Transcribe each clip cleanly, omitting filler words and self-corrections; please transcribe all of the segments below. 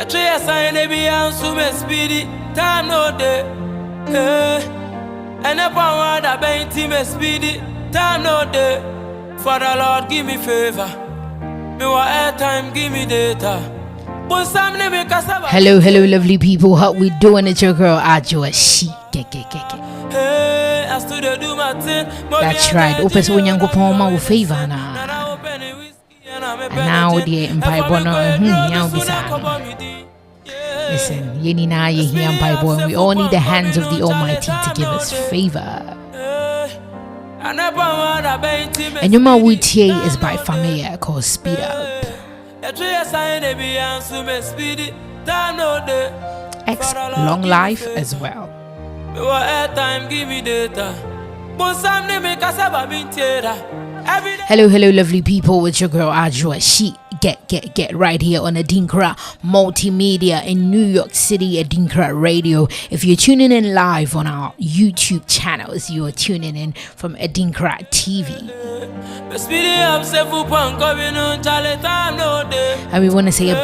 try sign a be and so speedy. Time no day. And upon one that been team speedy. Time no day. Father Lord, give me favor. Me want airtime, give me data. Hello, lovely people. How we doing? It's your girl Ajua. That's right. Open so when you go for my favor now. And now the Empire Bono, now listen, Yeni na ye Empire Boy. We all need the hands of the Almighty to give us favor. And your man with here is by Familia called Speed Up. X long life as well. Hello, lovely people. It's your girl Ajua. She get right here on ADINKRA Multimedia in New York City, ADINKRA Radio. If you're tuning in live on our YouTube channels, you are tuning in from ADINKRA TV. And we want to say a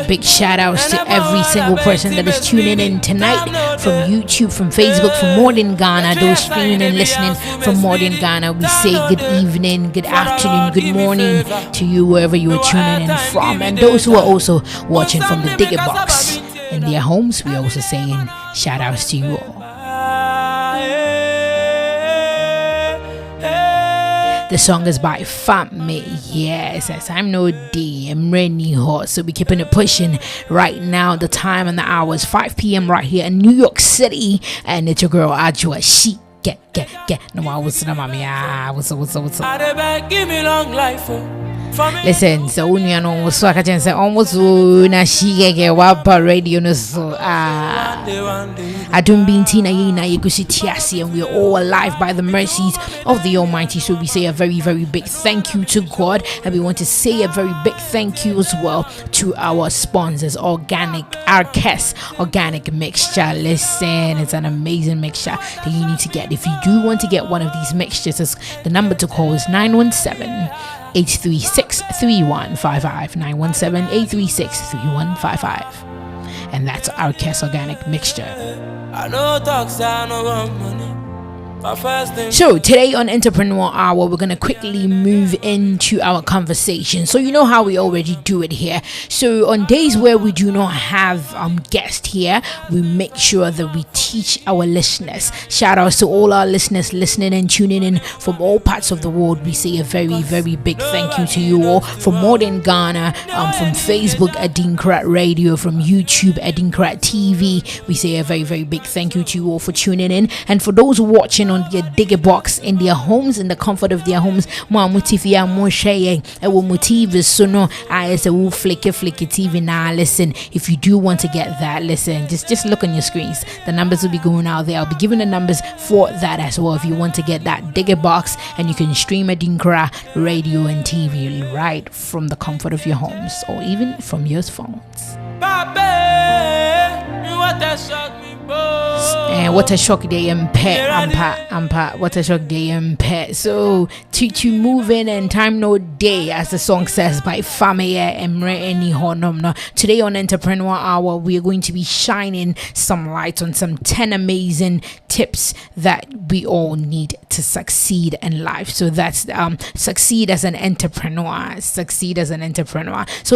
big shout outs to every single person that is tuning in tonight from YouTube, from Facebook, from more than Ghana. Those streaming and listening from more than Ghana, we say good evening, good afternoon, good morning to you wherever you are tuning in from. And those who are also watching from the Digger Box in their homes, we also saying shout outs to you all. The song is by Family. Yes, I'm no D. I'm really hot. So we're keeping it pushing right now. The time and the hour is 5 p.m. right here in New York City. And it's your girl Ajua. She get. No, I was what's up? Give me long life. Listen, so when you know so I can say almost na she get wapa radio no so I don't be tina yina tiasi, and we are all alive by the mercies of the Almighty. So we say a very big thank you to God, and we want to say a very big thank you as well to our sponsors, Organic Arcus Organic Mixture. Listen, it's an amazing mixture that you need to get. If you do want to get one of these mixtures, the number to call is 917-836-3155, 917-836-3155, and that's our Arcus Organic Mixture. I know talks, I know money. So today on Entrepreneur Hour, we're gonna quickly move into our conversation. So you know how we already do it here. So on days where we do not have guests here, we make sure that we teach our listeners. Shout outs to all our listeners listening and tuning in from all parts of the world. We say a very big thank you to you all from more than Ghana, from Facebook ADINKRA Radio, from YouTube ADINKRA TV. We say a very big thank you to you all for tuning in, and for those watching on their Digger Box in their homes, in the comfort of their homes. Mo mutifia mo share e wo motive so no I say wo flick TV now. Listen, if you do want to get that, listen, just look on your screens. The numbers will be going out there. I'll be giving the numbers for that as well if you want to get that Digger Box, and you can stream ADINKRA Radio and TV right from the comfort of your homes or even from your phones. And what a shock they ampa, what a shock they ampa. So to move in and time no day, as the song says, by Family Emre Eni Honom. Today on Entrepreneur Hour, we are going to be shining some light on some 10 amazing tips that we all need to succeed in life. So that's succeed as an entrepreneur. So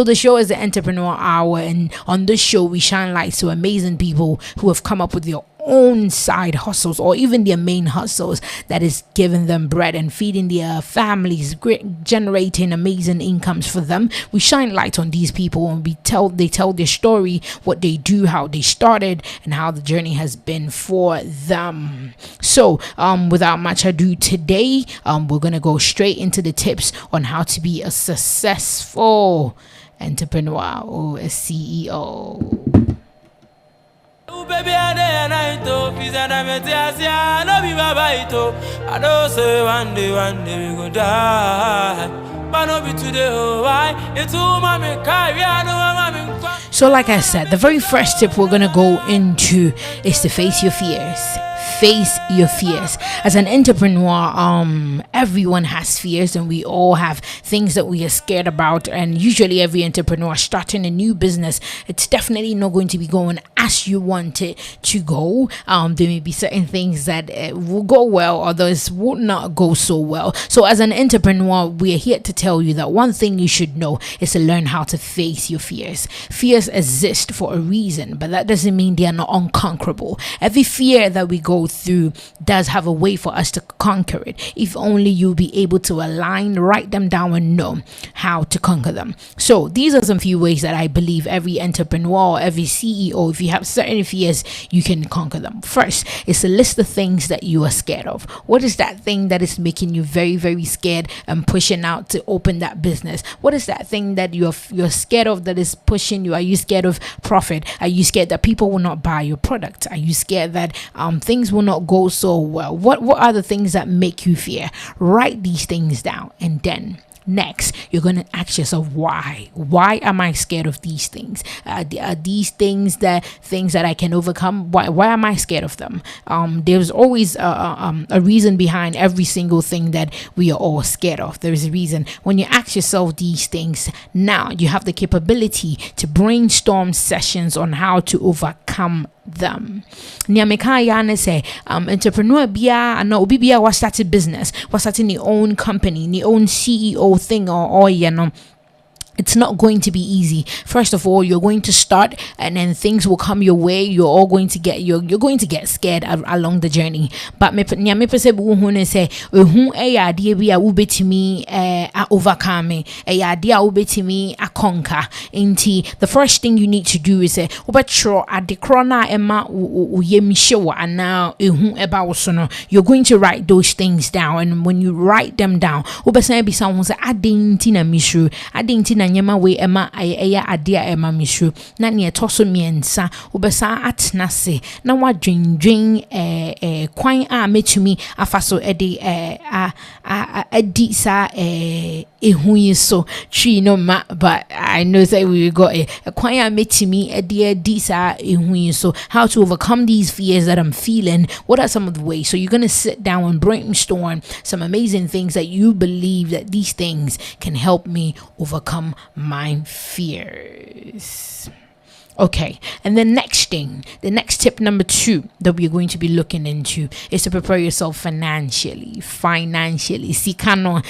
the show is the Entrepreneur Hour, and on this show we shine light to amazing people who have come up with their own side hustles or even their main hustles that is giving them bread and feeding their families, generating amazing incomes for them. We shine light on these people, and they tell their story, what they do, how they started, and how the journey has been for them. So without much ado, today we're gonna go straight into the tips on how to be a successful entrepreneur or a CEO. Baby, I know say one day we go die. But no be today, why? It's all my So like I said, the very first tip we're gonna go into is to face your fears. face your fears. As an entrepreneur, everyone has fears, and we all have things that we are scared about. And usually every entrepreneur starting a new business, it's definitely not going to be going as you want it to go. There may be certain things that will go well, others will not go so well. So as an entrepreneur, we are here to tell you that one thing you should know is to learn how to face your fears. Fears exist for a reason, but that doesn't mean they are not unconquerable. Every fear that we go through does have a way for us to conquer it. If only you'll be able to align, write them down, and know how to conquer them. So these are some few ways that I believe every entrepreneur, every CEO, if you have certain fears, you can conquer them. First is to list the things that you are scared of. What is that thing that is making you very, very scared and pushing out to open that business? What is that thing that you're scared of that is pushing you? Are you scared of profit? Are you scared that people will not buy your product? Are you scared that things will not go so well? What are the things that make you fear? Write these things down, and then next, you're going to ask yourself, why? Why am I scared of these things? Are these things that I can overcome? Why am I scared of them? There's always a reason behind every single thing that we are all scared of. There is a reason. When you ask yourself these things, now you have the capability to brainstorm sessions on how to overcome them. Nyameka say entrepreneur bia and obi bia was started business, was starting the own company, the own CEO thing or it's not going to be easy. First of all, you're going to start, and then things will come your way. You're going to get scared along the journey. But me say idea be a ubetimi overcome a idea ubetimi a conquer. The first thing you need to do is say ubetro ADINKRA emma uyemisho and now you're going to write those things down, and when you write them down, ubesa be someone say adintina mishu adintina nyama we ema aya adia ema mishu na ne etoso miensa ubesa atnase na wadwendwen kwan a metumi afaso edi edi sa ehuyi so tree no ma, but I know that we got a kwan a metumi edi sa ehuyi so. How to overcome these fears that I'm feeling? What are some of the ways? So you're going to sit down and brainstorm some amazing things that you believe that these things can help me overcome my fears. Okay, and the next tip number 2 that we're going to be looking into is to prepare yourself financially. Sikano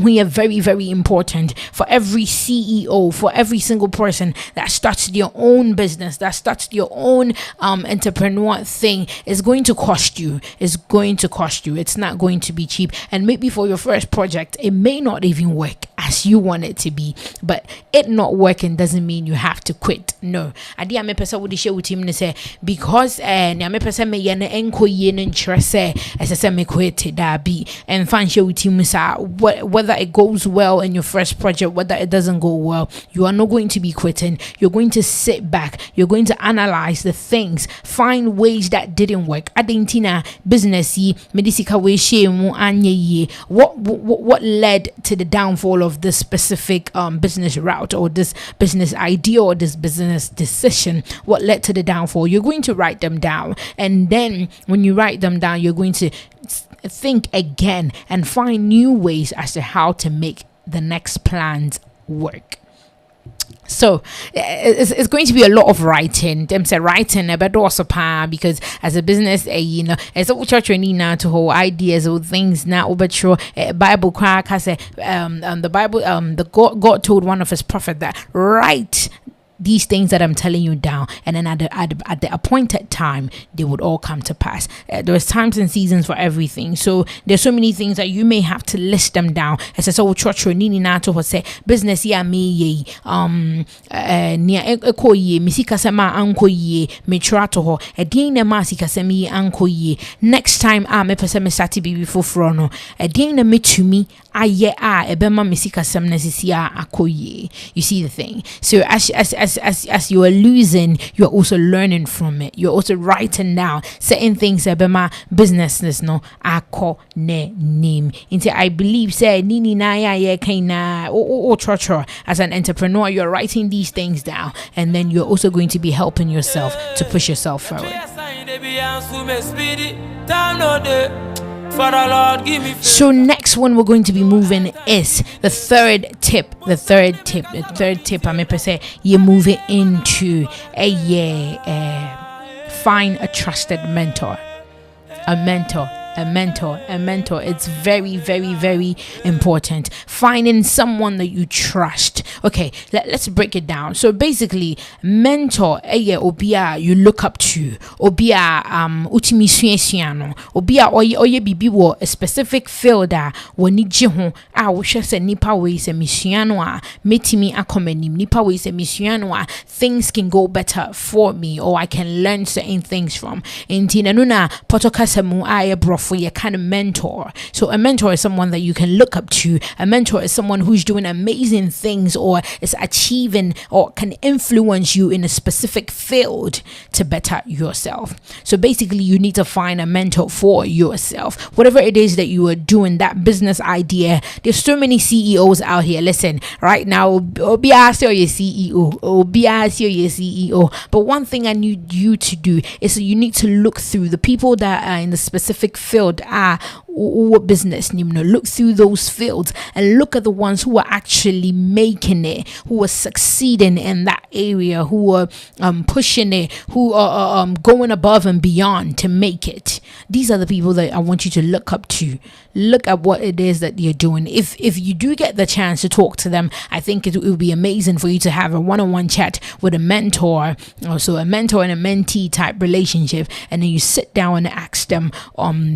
we are very, very important for every CEO, for every single person that starts their own business, that starts your own entrepreneur thing. Is going to cost you. It's not going to be cheap. And maybe for your first project, it may not even work as you want it to be, but it not working doesn't mean you have to quit. No. Adia me pesa wo di share with him ne say because na me pesa me ye na enko ye no nkyere say ese me quit da bi and fan share with him sa whether it goes well in your first project, whether it doesn't go well, you are not going to be quitting. You're going to sit back, you're going to analyze the things, find ways that didn't work. Adintina business yi medisika we share mu anye ye, what led to the downfall of this specific business route or this business idea or this business decision? What led to the downfall? You're going to write them down, and then when you write them down, you're going to think again and find new ways as to how to make the next plans work. So it's going to be a lot of writing. Them say writing about also because as a business, as a church now to whole ideas or things now. But sure, Bible crack has the Bible the God told one of his prophets that write these things that I'm telling you down, and then at the appointed time they would all come to pass. There's times and seasons for everything, so there's so many things that you may have to list them down. As I saw church nini na to say business ya me ye nia eko ye misika sema anko ye me trato ho edin na masika sema ye anko ye. Next time me pese me sati bibi foforo no edin na metumi aye ebema misika sema na sisi akoye. You see the thing. So as you are losing, you're also learning from it. You're also writing down certain things about my businesses. No, ako ne name. Into I believe say nini na ya kaina as an entrepreneur, you're writing these things down, and then you're also going to be helping yourself to push yourself forward. chance to me speedy. Time no day. Father Lord, give me favor. So next one we're going to be moving is the third tip. The third tip. I'm gonna say you move it into find a trusted mentor. A mentor. It's very, very, very important. Finding someone that you trust. Okay, let's break it down. So basically, mentor obia you look up to. Obia utimi suesiano. Obia oye bibi wo a specific field woni gye ho a wo hwe se nipa we se misuano a metimi akomanim nipa we se misuano a things can go better for me, or I can learn certain things from. Intina nuna potokasemu aye for your kind of mentor. So a mentor is someone that you can look up to. A mentor is someone who's doing amazing things or is achieving or can influence you in a specific field to better yourself. So basically you need to find a mentor for yourself. Whatever it is that you are doing, that business idea, there's so many CEOs out here. Listen, right now, CEO. But one thing I need you to do is you need to look through the people that are in the specific field business, look through those fields and look at the ones who are actually making it, who are succeeding in that area, who are pushing it, who are going above and beyond to make it. These are the people that I want you to look up to. Look at what it is that you're doing. If you do get the chance to talk to them, I think it would be amazing for you to have a one-on-one chat with a mentor, also a mentor and a mentee type relationship, and then you sit down and ask them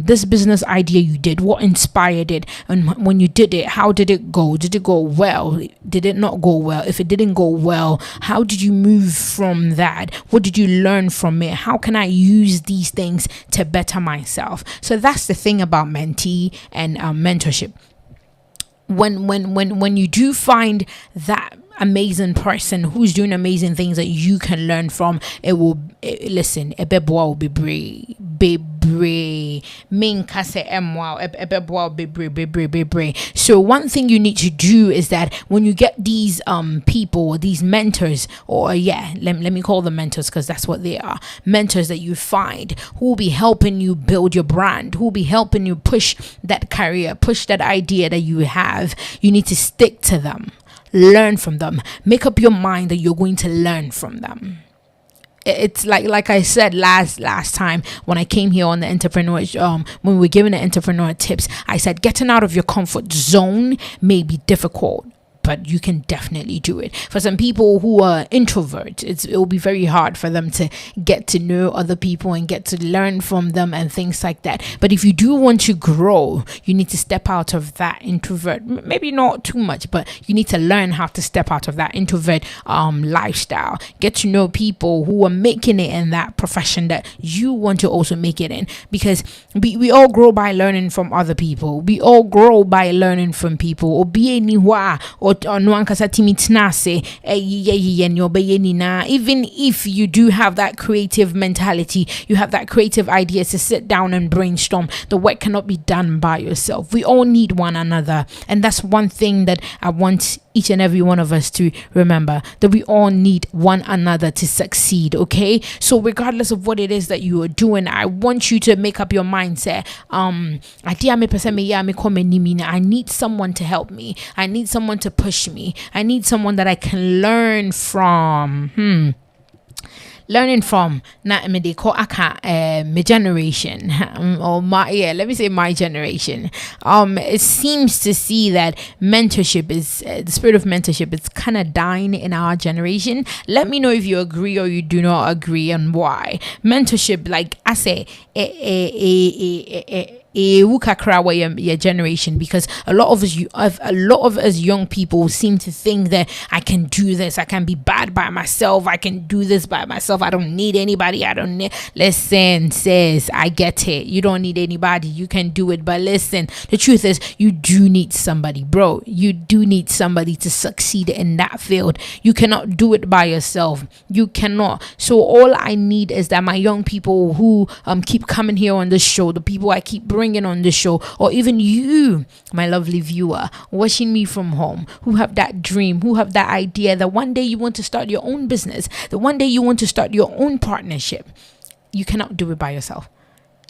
this business idea you did, what inspired it, and when you did it, how did it go? Did it go well? Did it not go well? If it didn't go well, how did you move from that? What did you learn from it? How can I use these things to better myself? So that's the thing about mentee and mentorship. When you do find that amazing person who's doing amazing things that you can learn from, listen, ebeboa will be brave. So one thing you need to do is that when you get these people, these mentors, or let me call them mentors because that's what they are, mentors that you find who will be helping you build your brand, who will be helping you push that career, push that idea that you have, you need to stick to them. Learn from them. Make up your mind that you're going to learn from them. It's like I said last time when I came here on the entrepreneur when we were giving the entrepreneur tips, I said getting out of your comfort zone may be difficult, but you can definitely do it. For some people who are introverts, it will be very hard for them to get to know other people and get to learn from them and things like that. But if you do want to grow, you need to step out of that introvert, maybe not too much, but you need to learn how to step out of that introvert lifestyle. Get to know people who are making it in that profession that you want to also make it in, because we all grow by learning from other people. We all grow by learning from people. Or even if you do have that creative mentality, you have that creative idea to sit down and brainstorm, the work cannot be done by yourself. We all need one another, and that's one thing that I want each and every one of us to remember, that we all need one another to succeed. Okay, so regardless of what it is that you are doing, I want you to make up your mindset. I need someone to help me. I need someone to push me. I need someone that I can learn from. Learning from my generation, or let me say my generation. It seems to see that mentorship is the spirit of mentorship is kind of dying in our generation. Let me know if you agree or you do not agree, and why. Mentorship, like I say, your generation, because a lot of us young people seem to think that I can do this, I can be bad by myself, I can do this by myself, I don't need anybody, listen sis, I get it, you don't need anybody, you can do it. But listen, the truth is you do need somebody, bro. You do need somebody to succeed in that field. You cannot do it by yourself. You cannot. So all I need is that my young people who keep coming here on this show, the people I keep bringing on the show, or even you, my lovely viewer, watching me from home, who have that dream, who have that idea that one day you want to start your own business, that one day you want to start your own partnership. you cannot do it by yourself.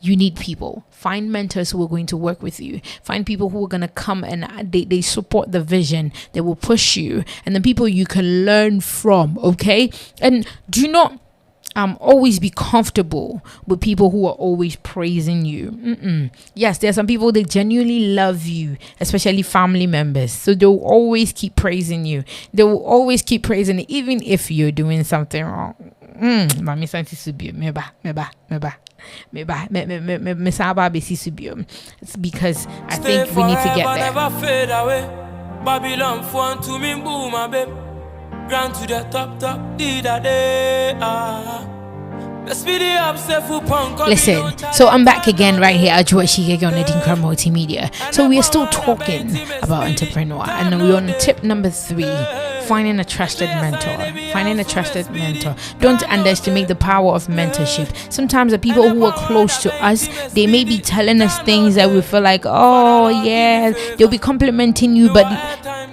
You need people. Find mentors who are going to work with you. Find people who are going to come and they support the vision. They will push you. And then people you can learn from, okay? And do not always be comfortable with people who are always praising you. Yes, there are some people that genuinely love you, especially family members. So they'll always keep praising you. They will always keep praising you, even if you're doing something wrong. Mami santi subio meba. It's because I think we need to get there. Babylon phone to me boom my babe. Grand to the top did a day. Listen, so I'm back again right here at Shigege on ADINKRA Multimedia. So we are still talking about entrepreneur, and we're on tip number 3. Finding a trusted mentor. Don't underestimate the power of mentorship. Sometimes the people who are close to us, they may be telling us things that we feel like, oh yeah, they'll be complimenting you, but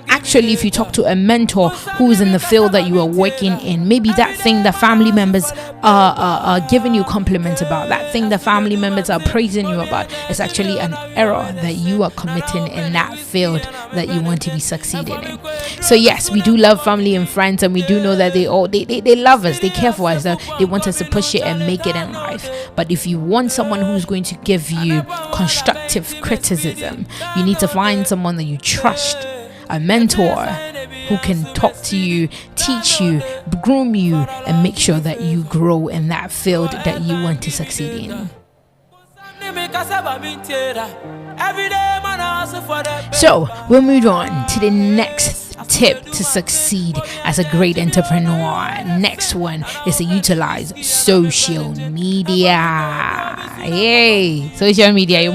actually if you talk to a mentor who is in the field that you are working in, maybe that thing the family members are giving you compliments about, that thing the family members are praising you about, is actually an error that you are committing in that field that you want to be succeeding in. So yes, we do love family and friends, and we do know that they love us, they care for us, they want us to push it and make it in life. But if you want someone who's going to give you constructive criticism, you need to find someone that you trust, a mentor who can talk to you, teach you, groom you, and make sure that you grow in that field that you want to succeed in. So we'll move on to the next tip to succeed as a great entrepreneur. Next one is to utilize social media. Yay! Social media.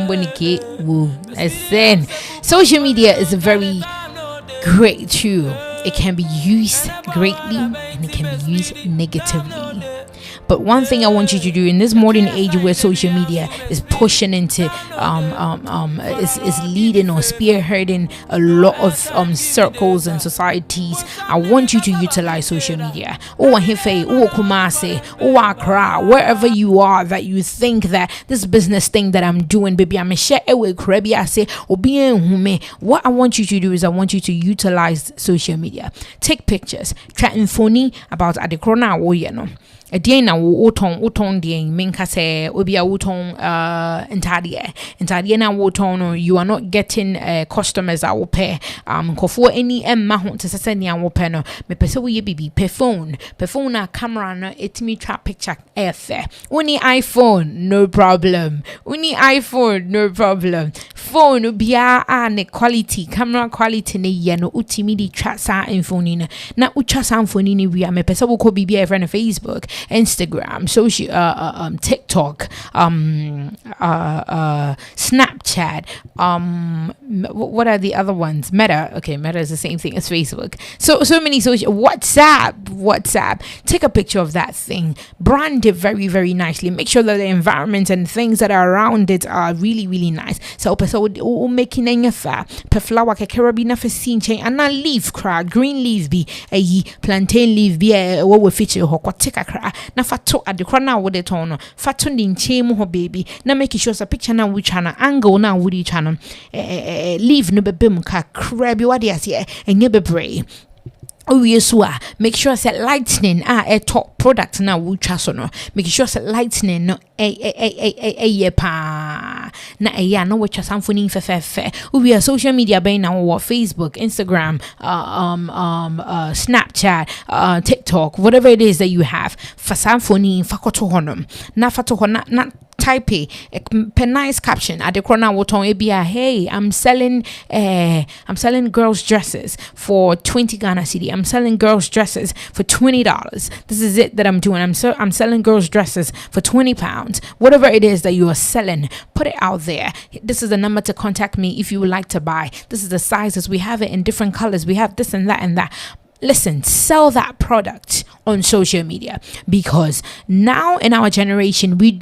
Listen, social media is a very great tool. It can be used greatly and it can be used negatively. But one thing I want you to do in this modern age where social media is pushing into is leading or spearheading a lot of circles and societies, I want you to utilize social media. Kumasi, Accra, wherever you are, that you think that this business thing that I'm doing, baby, I'm a share with Krebi. I say, what I want you to do is I want you to utilize social media. Take pictures, chat phony about ADINKRA or again na wotong de menka say obi a wotong entadie na wotong no, you are not getting customers that will pay nkofo any emma ho to say ne wo pay no me pese wo ye bibi pe phone na camera no etimi trap picture efe uni iPhone no problem phone bia ne quality camera quality ne ye no utimi di trap sa phone na ucha sa phone ni wi me pese wo ko bibi e friend Facebook, Instagram, social, TikTok, Snapchat. What are the other ones? Meta. Okay, Meta is the same thing as Facebook. So many social. WhatsApp. Take a picture of that thing. Brand it very, very nicely. Make sure that the environment and things that are around it are really, really nice. So making a fa per flower carabina for scene chain and a leaf crack, green leaf be a plantain leaf be a what will feature hoko take a crack. Na fato ADINKRA na wode tono fato ndinche mu ho baby na make sure sa picture na which channel angle na wudi channel leave no bebem ka crabby what dey say enye bebre. Oh yes, make sure that lightning a top product now we so no. Make sure that lightning no pa na no which samphony fe. We are social media by now Facebook, Instagram, Snapchat, TikTok, whatever it is that you have for samphony fakoto honum na fato na type a nice caption ADINKRA woton ebia, hey, I'm selling girls dresses for 20 Ghana cedi. I'm selling girls dresses for $20. This is it that I'm doing. I'm selling girls dresses for £20. Whatever it is that you are selling, put it out there. This is the number to contact me if you would like to buy. This is the sizes. We have it in different colors. We have this and that and that. Listen, sell that product on social media, because now in our generation we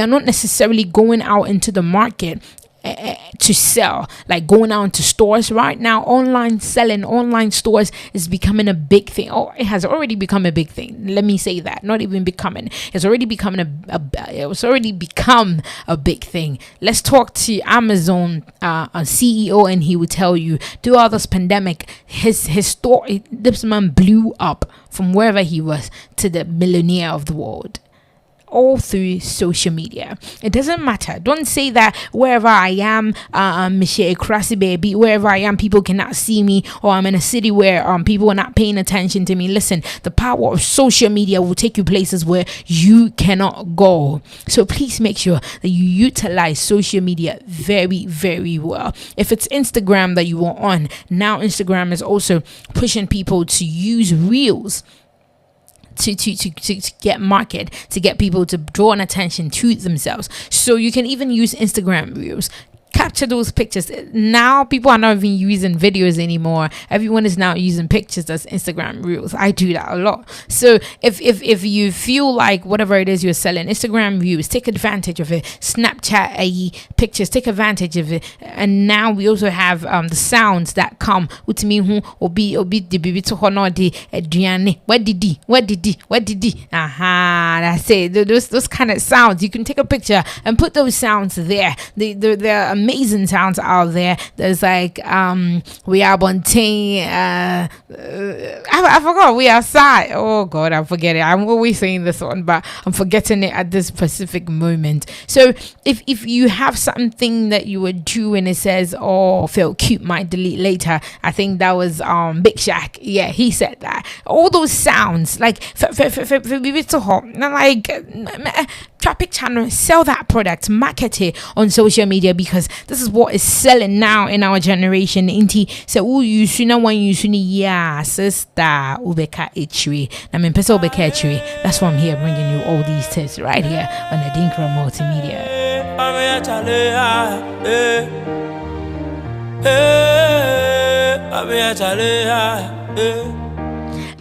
are not necessarily going out into the market to sell, like going out to stores right now. Online selling, online stores is becoming a big thing. Oh, it has already become a big thing. Let me say that. Not even becoming. It's already becoming it's already become a big thing. Let's talk to Amazon CEO, and he will tell you throughout this pandemic, his story, this man blew up from wherever he was to the millionaire of the world, all through social media. It doesn't matter. Don't say that wherever I am, Michelle Crassi baby, wherever I am, people cannot see me, or I'm in a city where people are not paying attention to me. Listen, the power of social media will take you places where you cannot go. So please make sure that you utilize social media very, very well. If it's Instagram that you are on, now Instagram is also pushing people to use reels to get market, to get people to draw an attention to themselves. So you can even use Instagram reels. Capture those pictures. Now people are not even using videos anymore. Everyone is now using pictures as Instagram reels. I do that a lot. So if you feel like whatever it is you're selling, Instagram reels, take advantage of it. Snapchat pictures, take advantage of it. And now we also have the sounds that come with me who obi the baby to honor the Adriane. What did he? That's it. Those kind of sounds. You can take a picture and put those sounds there. They're amazing sounds out there. There's like we are Bontain, I forgot, we are outside. Oh god, I forget it. I'm always saying this one, but I'm forgetting it at this specific moment. So if you have something that you would do and it says, oh, feel cute, might delete later. I think that was Big Shaq. Yeah, he said that. All those sounds like traffic channel, sell that product, market it on social media, because this is what is selling now in our generation. Inti so you sooner when you sooner yeah sister ubeka itri. I mean peso ubeka itri. That's why I'm here bringing you all these tips right here on ADINKRA Multimedia.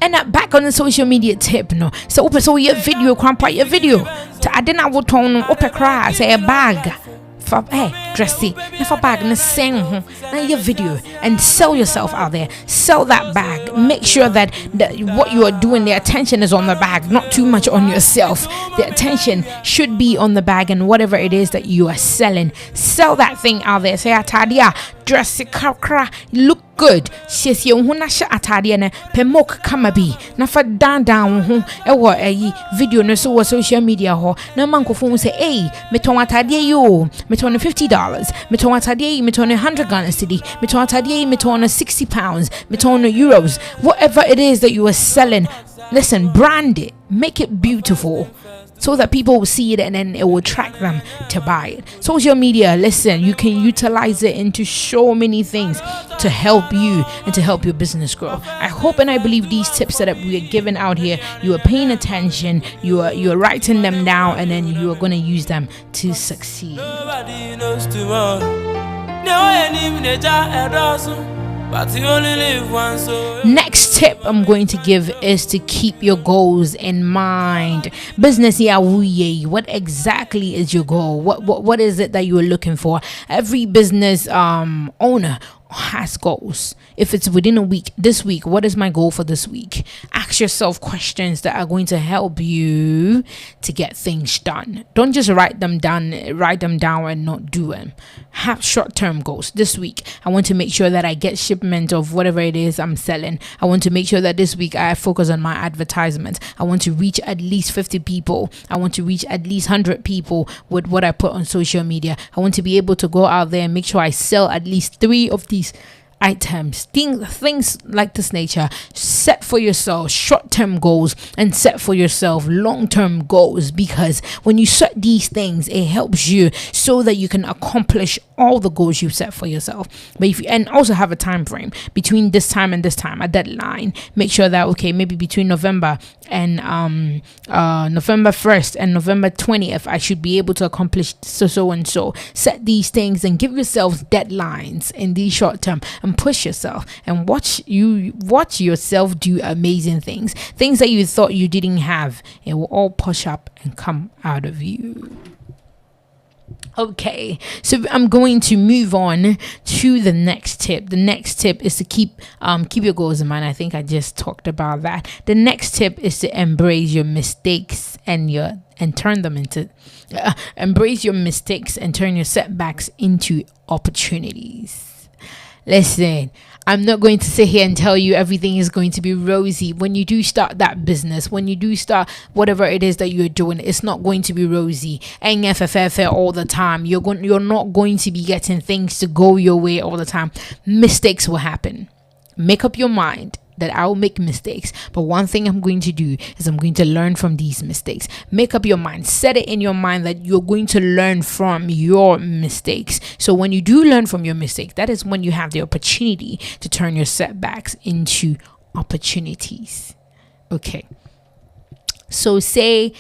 And back on the social media tip, no. So open so your video, crampa your video. I didn't want to open cry, say a bag. For dressy, if a bag and sing now your video and sell yourself out there. Sell that bag. Make sure that what you are doing, the attention is on the bag, not too much on yourself. The attention should be on the bag and whatever it is that you are selling. Sell that thing out there. Say atadia, dressy, look good. Says you huna sha atadia ne pemok kamabi. Na fa down ho ewo video no so social media ho. Na mankofo say, hey, me ton atadia yo. Me ton $50, me ton atadia, me ton 100 Ghana cedi, me ton atadia, me ton £60, me ton euros. Whatever it is that you are selling, listen, brand it, make it beautiful, so that people will see it and then it will attract them to buy it. Social media, listen, you can utilize it into so many things to help you and to help your business grow. I hope and I believe these tips that we are giving out here, you are paying attention, you are writing them down, and then you are going to use them to succeed. Nobody knows tomorrow. But you only live once. Next tip I'm going to give is to keep your goals in mind. Business, what exactly is your goal? What is it that you are looking for? Every business owner has goals. If it's within a week, this week, what is my goal for this week? Ask yourself questions that are going to help you to get things done. Don't just write them down and not do them. Have short-term goals. This week, I want to make sure that I get shipment of whatever it is I'm selling. I want to make sure that this week I focus on my advertisements. I want to reach at least 50 people. I want to reach at least 100 people with what I put on social media. I want to be able to go out there and make sure I sell at least 3 of these items, things like this nature. Set for yourself short-term goals and set for yourself long-term goals, because when you set these things, it helps you so that you can accomplish all the goals you set for yourself. But if you, and also have a time frame between this time and this time, a deadline. Make sure that maybe between November and November 1st and November 20th, I should be able to accomplish so and so. Set these things and give yourself deadlines in the short term, and push yourself and watch yourself do amazing things that you thought you didn't have. It will all push up and come out of you. Okay, so I'm going to move on to the next tip. The next tip is to keep your goals in mind. I think I just talked about that. The next tip is to embrace your mistakes and turn them into embrace your mistakes and turn your setbacks into opportunities. Listen, I'm not going to sit here and tell you everything is going to be rosy. When you do start that business, when you do start whatever it is that you're doing, it's not going to be rosy. NFFF all the time. You're not going to be getting things to go your way all the time. Mistakes will happen. Make up your mind that I'll make mistakes, but one thing I'm going to do is I'm going to learn from these mistakes. Make up your mind, set it in your mind that you're going to learn from your mistakes. So when you do learn from your mistakes, that is when you have the opportunity to turn your setbacks into opportunities. Okay. So say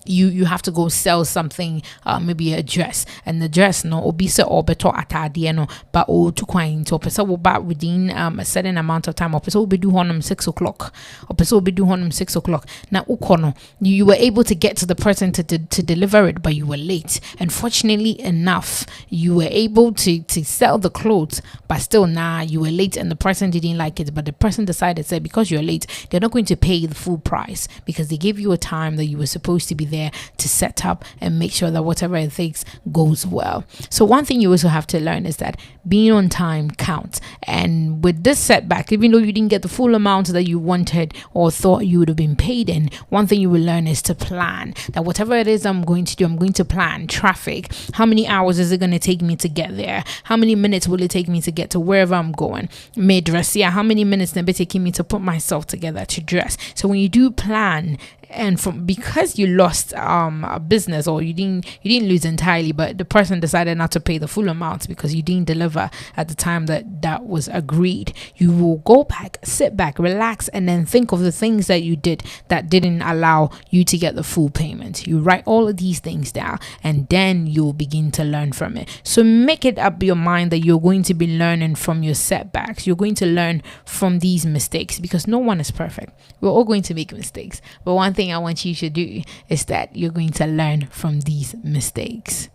you have to go sell something, maybe a dress, and the dress no obisa or beto atade no but o to coin to pesa will back within a certain amount of time. Or pesa will be do honum 6 o'clock. Or pesa will be do honum 6 o'clock. Now ukono you were able to get to the person to deliver it, but you were late. And fortunately enough, you were able to sell the clothes, but still you were late and the person didn't like it. But the person decided, said, because you're late, they're not going to pay you the full price because they give you a time that you were supposed to be there to set up and make sure that whatever it takes goes well. So one thing you also have to learn is that being on time counts. And with this setback, even though you didn't get the full amount that you wanted or thought you would have been paid in, one thing you will learn is to plan. That whatever it is I'm going to do, I'm going to plan traffic. How many hours is it going to take me to get there? How many minutes will it take me to get to wherever I'm going? Dress, how many minutes will it be taking me to put myself together to dress? So when you do plan, and because you lost a business, or you didn't lose entirely, but the person decided not to pay the full amount because you didn't deliver at the time that was agreed, you will go back, sit back, relax, and then think of the things that you did that didn't allow you to get the full payment. You write all of these things down, and then you'll begin to learn from it. So make it up your mind that you're going to be learning from your setbacks. You're going to learn from these mistakes, because no one is perfect. We're all going to make mistakes, but one thing I want you to do is that you're going to learn from these mistakes.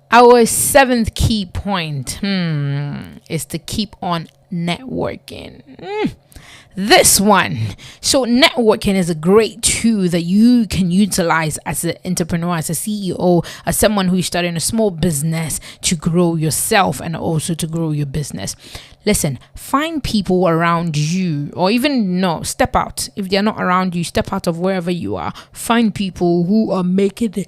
Our seventh key point is to keep on networking. This one. So networking is a great tool that you can utilize as an entrepreneur, as a CEO, as someone who's starting a small business to grow yourself and also to grow your business. Listen, find people around you, or even step out. If they're not around you, step out of wherever you are. Find people who are making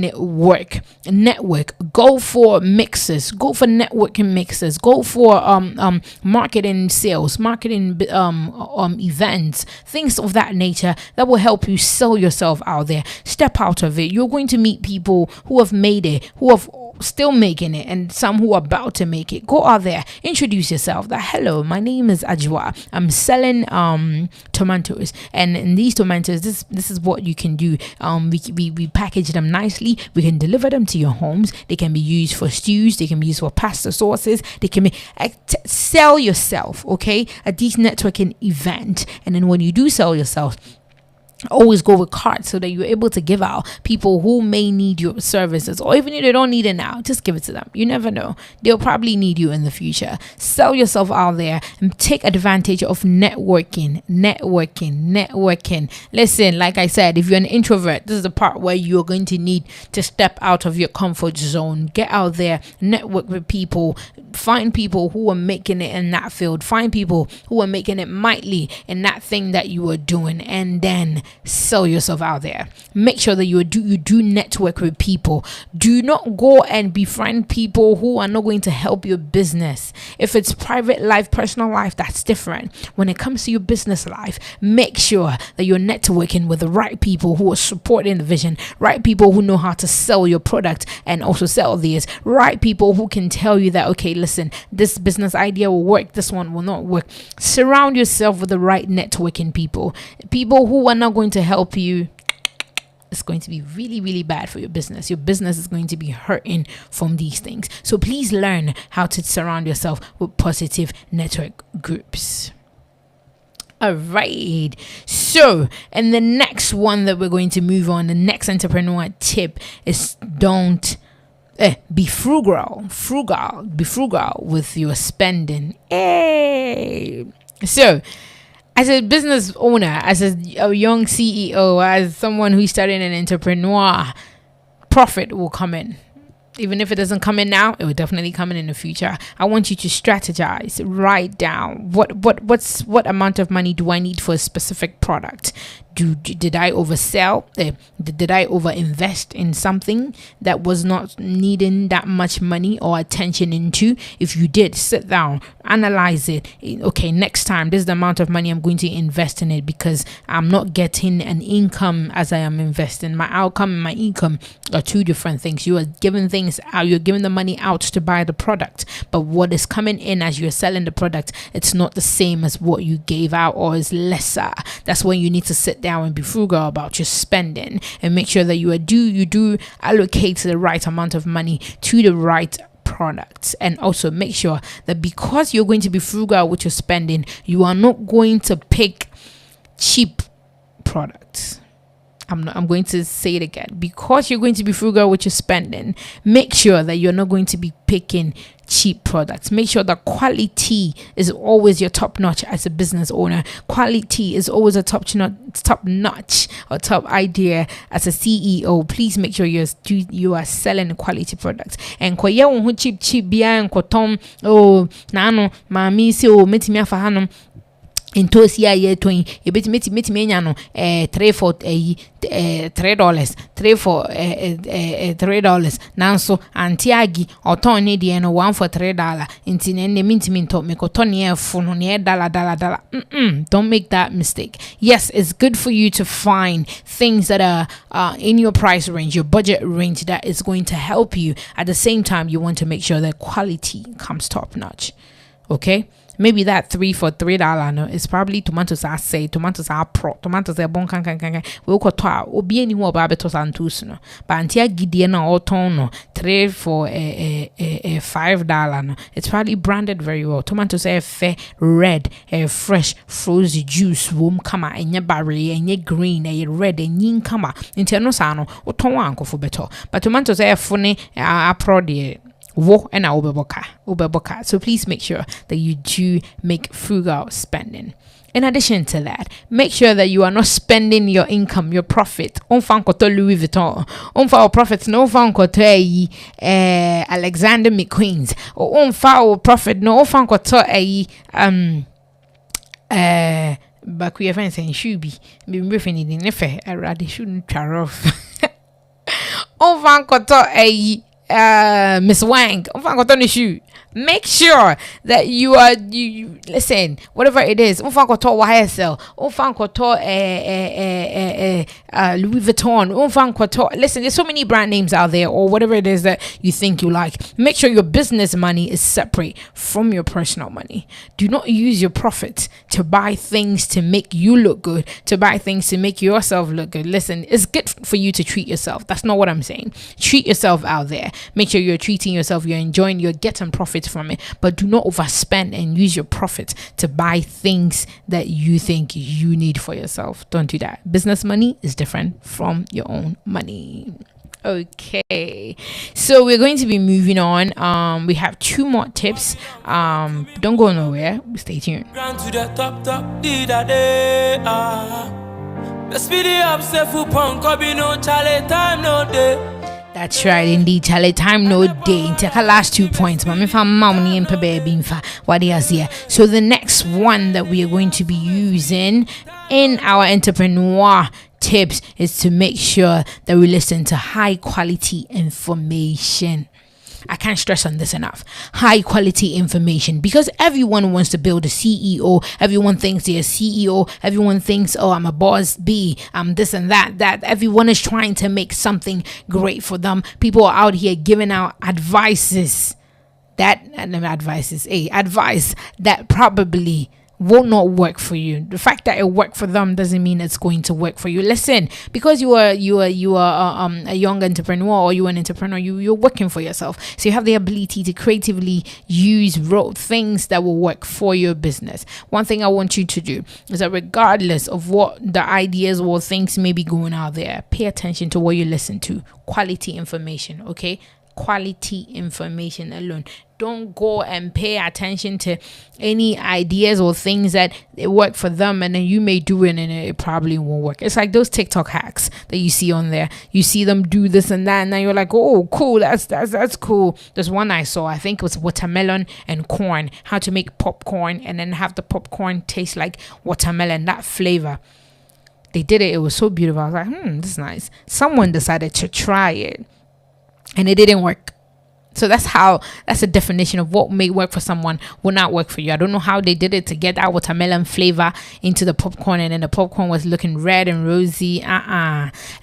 it work. Network. Go for mixes. Go for networking mixes. Go for marketing sales, marketing events, things of that nature that will help you sell yourself out there. Step out of it. You're going to meet people who have made it, who have still making it, and some who are about to make it. Go out there, introduce yourself. That hello, my name is Ajwa. I'm selling tomatoes, and in these tomatoes, this is what you can do. We package them nicely. We can deliver them to your homes. They can be used for stews. They can be used for pasta sauces. They can be sell yourself, okay, at this networking event. And then when you do sell yourself, always go with cards so that you're able to give out people who may need your services, or even if they don't need it now, just give it to them. You never know, they'll probably need you in the future. Sell yourself out there and take advantage of networking. Listen, like I said, if you're an introvert, this is the part where you're going to need to step out of your comfort zone. Get out there, network with people, find people who are making it in that field, find people who are making it mightily in that thing that you are doing, and then sell yourself out there. Make sure that you do network with people. Do not go and befriend people who are not going to help your business. If it's private life, personal life, that's different. When it comes to your business life, make sure that you're networking with the right people who are supporting the vision, right people who know how to sell your product and also sell theirs, right people who can tell you that, okay, listen, this business idea will work, this one will not work. Surround yourself with the right networking people who are not going to help you. It's going to be really, really bad for your business. Your business is going to be hurting from these things. So please learn how to surround yourself with positive network groups. All right. So, and the next one that we're going to move on, the next entrepreneur tip is don't be frugal. Be frugal with your spending. Hey. So, as a business owner, as a young CEO, as someone who's starting an entrepreneur, profit will come in. Even if it doesn't come in now, it will definitely come in the future. I want you to strategize, write down what amount of money do I need for a specific product. Did I oversell? Did I overinvest in something that was not needing that much money or attention into? If you did, sit down, analyze it. Okay, next time, this is the amount of money I'm going to invest in it because I'm not getting an income as I am investing. My outcome and my income are two different things. You are giving things out, you're giving the money out to buy the product, but what is coming in as you're selling the product, it's not the same as what you gave out or is lesser. That's when you need to sit down and be frugal about your spending and make sure that you do allocate the right amount of money to the right products. And also make sure that because you're going to be frugal with your spending, you are not going to pick cheap products. I'm going to say it again. Because you're going to be frugal with your spending, make sure that you're not going to be picking cheap products. Make sure that quality is always your top notch as a business owner. Quality is always a top notch or top idea as a CEO. Please make sure you are selling quality products. And cheap bia and kotom nano mami si metimi afa hanom into a year 20 a bit metimenya no $3 for $3 $3 nanso antiagi oton ne de no $1 for $3 inti ne mintimi to me koton ye funu ne dollar. Don't make that mistake. Yes, it's good for you to find things that are in your price range, your budget range, that is going to help you. At the same time, you want to make sure that quality comes top notch. Okay, maybe that $3 for $3 no, it's probably tomatoes are say, tomatoes are pro, tomatoes are bon can we ko to obi ani ho ba beto santus no, but antia gidie na oton no $3 for $5 no, it's probably branded very well. Tomatoes are fair, red, fresh, frozen juice, wom kama enye barry, enye green, red, enyin kama inteno sa no oton anko for beto, but tomatoes are funny are pro de and ubeboka. So please make sure that you do make frugal spending. In addition to that, make sure that you are not spending your income, your profit. On fan koto Louis Vuitton, on fa profits, no fan koto Alexander McQueen's, or on fa profit, no fan koto but we have saying shubi, be riffing in nefe, I rather shouldn't try off. On fan koto Miss Wang, make sure that you listen, whatever it is. Louis Vuitton. Listen, there's so many brand names out there, or whatever it is that you think you like. Make sure your business money is separate from your personal money. Do not use your profit to buy things to make you look good, to buy things to make yourself look good. Listen, it's good for you to treat yourself. That's not what I'm saying. Treat yourself out there. Make sure you're treating yourself, you're enjoying, you're getting profits from it, but do not overspend and use your profit to buy things that you think you need for yourself. Don't do that. Business money is different from your own money. Okay, so we're going to be moving on. We have 2 more tips. Don't go nowhere. Stay tuned. That's right, indeed. Charlie, time no day. Take our last 2 points. So the next one that we are going to be using in our entrepreneur tips is to make sure that we listen to high quality information. I can't stress on this enough. High quality information, because everyone wants to build a CEO. Everyone thinks they're a CEO. Everyone thinks, oh, I'm a boss B. I'm this and that. Everyone is trying to make something great for them. People are out here giving out advice that probably will not work for you. The fact that it worked for them doesn't mean it's going to work for you. Listen, because you are a young entrepreneur, or you are an entrepreneur, you're working for yourself, so you have the ability to creatively use things that will work for your business. One thing I want you to do is that regardless of what the ideas or things may be going out there, pay attention to what you listen to. Quality information, okay? Quality information alone. Don't go and pay attention to any ideas or things that it work for them, and then you may do it and it probably won't work. It's like those TikTok hacks that you see on there. You see them do this and that, and then you're like, oh, cool, that's cool. There's one I saw, I think it was watermelon and corn, how to make popcorn and then have the popcorn taste like watermelon, that flavor. They did it. It was so beautiful. I was like, this is nice. Someone decided to try it and it didn't work. So that's a definition of what may work for someone will not work for you. I don't know how they did it to get that watermelon flavor into the popcorn, and then the popcorn was looking red and rosy.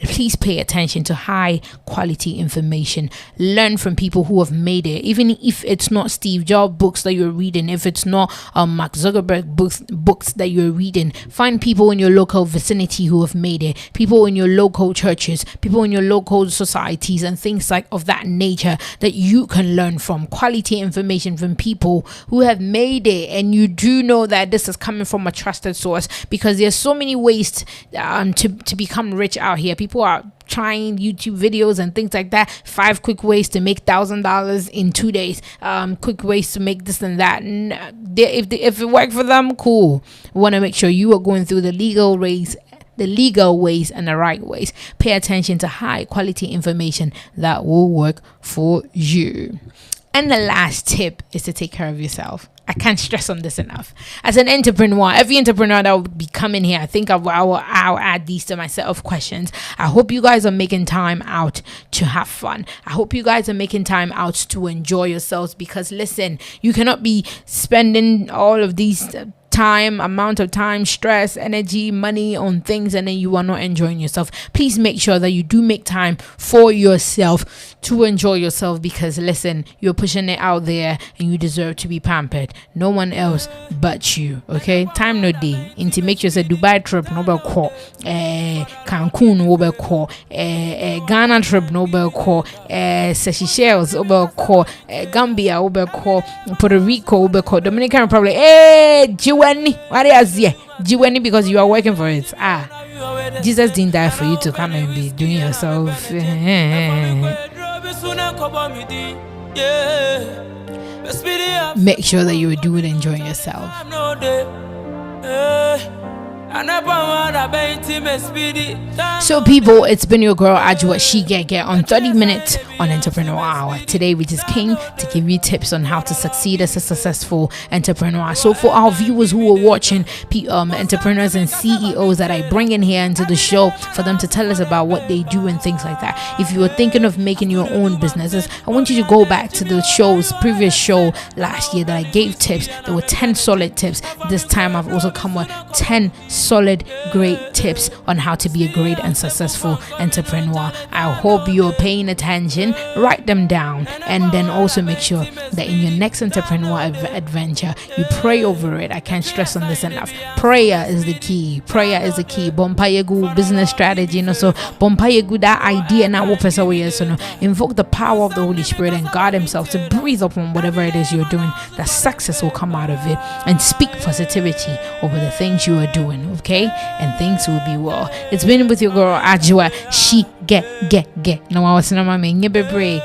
Please pay attention to high quality information. Learn from people who have made it, even if it's not Steve Jobs books that you're reading, if it's not Mark Zuckerberg books that you're reading. Find people in your local vicinity who have made it, people in your local churches, people in your local societies, and things like of that nature that you can learn from. Quality information from people who have made it, and you do know that this is coming from a trusted source, because there's so many ways to become rich out here. People are trying YouTube videos and things like that. 5 quick ways to make $1,000 in 2 days. Quick ways to make this and that. If it worked for them, cool. We want to make sure you are going through the legal ways and the right ways. Pay attention to high quality information that will work for you. And the last tip is to take care of yourself. I can't stress on this enough. As an entrepreneur, every entrepreneur that will be coming here, I think I'll add these to my set of questions. I hope you guys are making time out to have fun. I hope you guys are making time out to enjoy yourselves, because listen, you cannot be spending all of these amount of time, stress, energy, money on things, and then you are not enjoying yourself. Please make sure that you do make time for yourself to enjoy yourself, because listen, you're pushing it out there and you deserve to be pampered. No one else but you. Okay, time no day into make sure say Dubai trip no be call, Cancun no be call, Ghana trip no be call, Seychelles no be call, Gambia no be call, Puerto Rico no be call, Dominican Republic, Jiweni, because you are working for it. Jesus didn't die for you to come and be doing yourself. Make sure that you do it enjoying yourself. So people, it's been your girl Ajwa She Get on 30 minutes on Entrepreneur Hour. Today we just came to give you tips on how to succeed as a successful entrepreneur. So for our viewers who are watching, entrepreneurs and CEOs that I bring in here into the show for them to tell us about what they do and things like that. If you are thinking of making your own businesses, I want you to go back to the previous show last year that I gave tips. There were 10 solid tips. This time I've also come with 10 solid great tips on how to be a great and successful entrepreneur. I hope you're paying attention. Write them down, and then also make sure that in your next entrepreneur adventure you pray over it. I can't stress on this enough. Prayer is the key. Bompayegu business strategy, so bompayegu that idea now invoke the power of the Holy Spirit and God himself to breathe upon whatever it is you're doing, that success will come out of it, and speak positivity over the things you are doing, okay? And things will be well. It's been with your girl Ajwa She Get. Now I was my break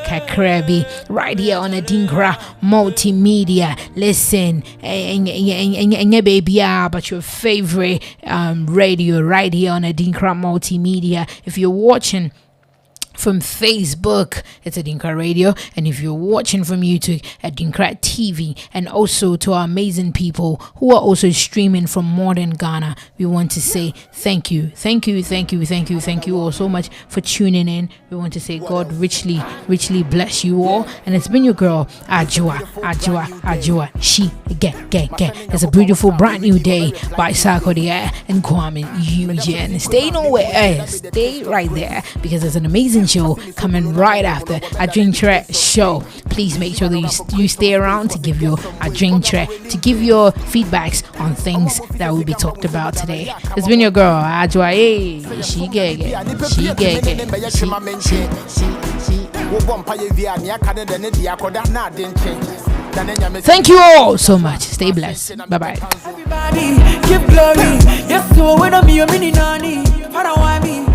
right here on ADINKRA Multimedia. Listen, baby, but your favorite radio right here on ADINKRA Multimedia. If you're watching from Facebook, it's ADINKRA Radio, and if you're watching from YouTube, ADINKRA TV, and also to our amazing people who are also streaming from modern Ghana, we want to say thank you all so much for tuning in. We want to say God richly bless you all, and it's been your girl Ajwa She Get. It's a beautiful brand new day by Sarkodie and Kwame Eugene. Stay nowhere, stay right there, because there's an amazing Angel coming right after ADINKRA show. Please make sure that you stay around to give your ADINKRA, to give your feedbacks on things that will be talked about today. It's been your girl, Ajwa. She gege. Thank you all so much. Stay blessed. Bye bye. Everybody give glory. Yes, so when I'm your mini nanny. I don't want me.